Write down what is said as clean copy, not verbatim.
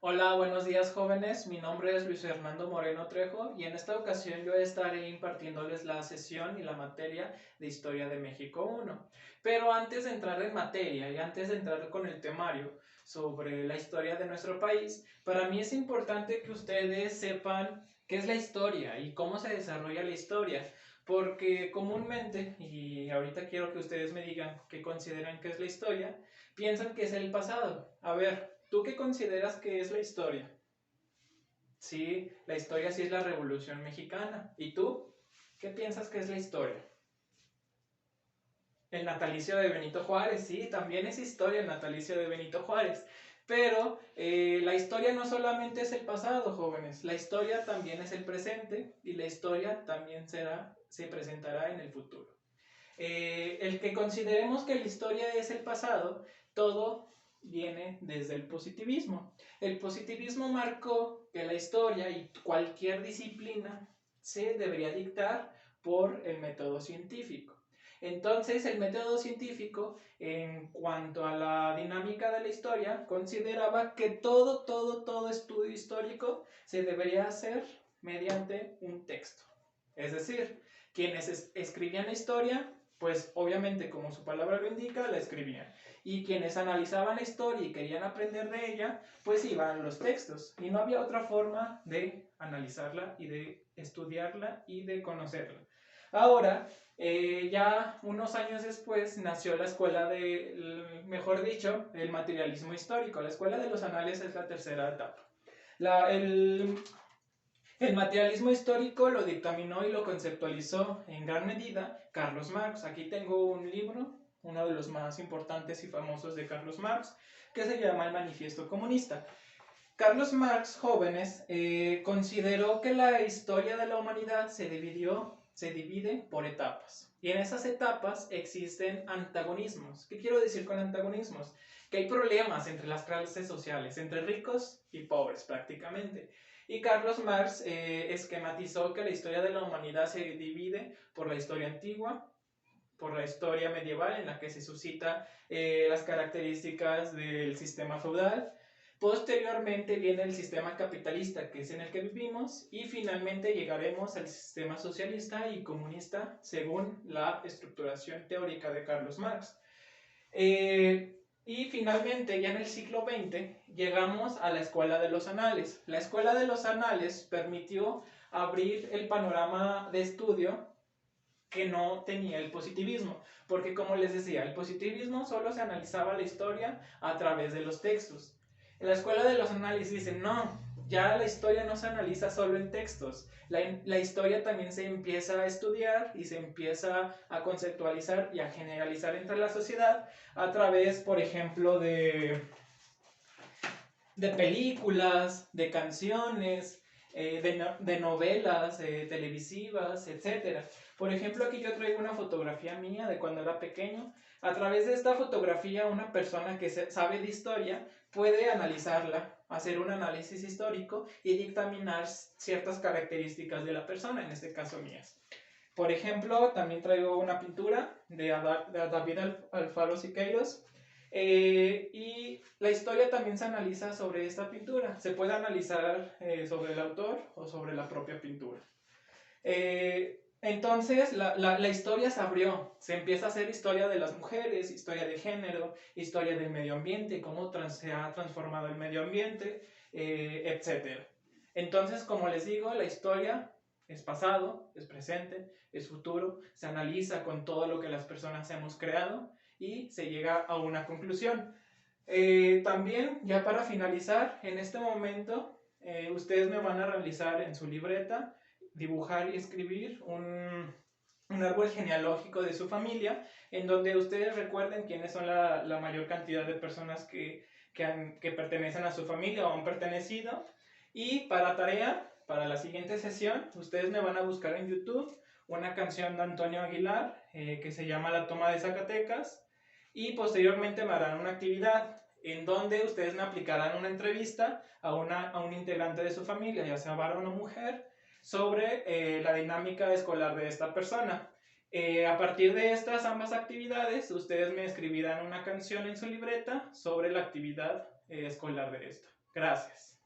Hola, buenos días jóvenes. Mi nombre es Luis Fernando Moreno Trejo y en esta ocasión yo estaré impartiéndoles la sesión y la materia de Historia de México 1. Pero antes de entrar en materia y antes de entrar con el temario sobre la historia de nuestro país, para mí es importante que ustedes sepan qué es la historia y cómo se desarrolla la historia. Porque comúnmente, y ahorita quiero que ustedes me digan qué consideran que es la historia, piensan que es el pasado. A ver, ¿tú qué consideras que es la historia? Sí, la historia sí es la Revolución Mexicana. ¿Y tú? ¿Qué piensas que es la historia? El natalicio de Benito Juárez, sí, también es historia el natalicio de Benito Juárez. Pero la historia no solamente es el pasado, jóvenes, la historia también es el presente y la historia también se presentará en el futuro. El que consideremos que la historia es el pasado, todo viene desde el positivismo. El positivismo marcó que la historia y cualquier disciplina se debería dictar por el método científico. Entonces, el método científico, en cuanto a la dinámica de la historia, consideraba que todo estudio histórico se debería hacer mediante un texto. Es decir, quienes escribían la historia, pues obviamente como su palabra lo indica, la escribían. Y quienes analizaban la historia y querían aprender de ella, pues iban a los textos. Y no había otra forma de analizarla y de estudiarla y de conocerla. Ahora, ya unos años después, nació la escuela de, mejor dicho, el materialismo histórico. La escuela de los anales es la tercera etapa. La, el materialismo histórico lo dictaminó y lo conceptualizó en gran medida Carlos Marx. Aquí tengo un libro, uno de los más importantes y famosos de Carlos Marx, que se llama El Manifiesto Comunista. Carlos Marx, jóvenes, consideró que la historia de la humanidad se divide por etapas. Y en esas etapas existen antagonismos. ¿Qué quiero decir con antagonismos? Que hay problemas entre las clases sociales, entre ricos y pobres prácticamente. Y Carlos Marx esquematizó que la historia de la humanidad se divide por la historia antigua, por la historia medieval en la que se suscita las características del sistema feudal. Posteriormente viene el sistema capitalista, que es en el que vivimos, y finalmente llegaremos al sistema socialista y comunista según la estructuración teórica de Carlos Marx. Y finalmente, ya en el siglo XX, llegamos a la Escuela de los Anales. La Escuela de los Anales permitió abrir el panorama de estudio que no tenía el positivismo, porque como les decía, el positivismo solo se analizaba la historia a través de los textos. En la escuela de los análisis dicen, no, ya la historia no se analiza solo en textos, la historia también se empieza a estudiar y se empieza a conceptualizar y a generalizar entre la sociedad a través, por ejemplo, de películas, de canciones, de novelas televisivas, etcétera. Por ejemplo, aquí yo traigo una fotografía mía de cuando era pequeño. A través de esta fotografía, una persona que sabe de historia puede analizarla, hacer un análisis histórico y dictaminar ciertas características de la persona, en este caso mías. Por ejemplo, también traigo una pintura de David Alfaro Siqueiros, y la historia también se analiza sobre esta pintura. Se puede analizar sobre el autor o sobre la propia pintura. Entonces, la historia se abrió. Se empieza a hacer historia de las mujeres, historia de género, historia del medio ambiente, cómo se ha transformado el medio ambiente, etc. Entonces, como les digo, la historia es pasado, es presente, es futuro, se analiza con todo lo que las personas hemos creado y se llega a una conclusión. También, ya para finalizar, en este momento, ustedes me van a realizar en su libreta, dibujar y escribir un árbol genealógico de su familia, en donde ustedes recuerden quiénes son la mayor cantidad de personas que pertenecen a su familia o han pertenecido. Y para tarea, para la siguiente sesión, ustedes me van a buscar en YouTube una canción de Antonio Aguilar que se llama La Toma de Zacatecas, y posteriormente me harán una actividad en donde ustedes me aplicarán una entrevista a un integrante de su familia, ya sea varón o mujer, sobre la dinámica escolar de esta persona. A partir de estas ambas actividades, ustedes me escribirán una canción en su libreta sobre la actividad escolar de esto. Gracias.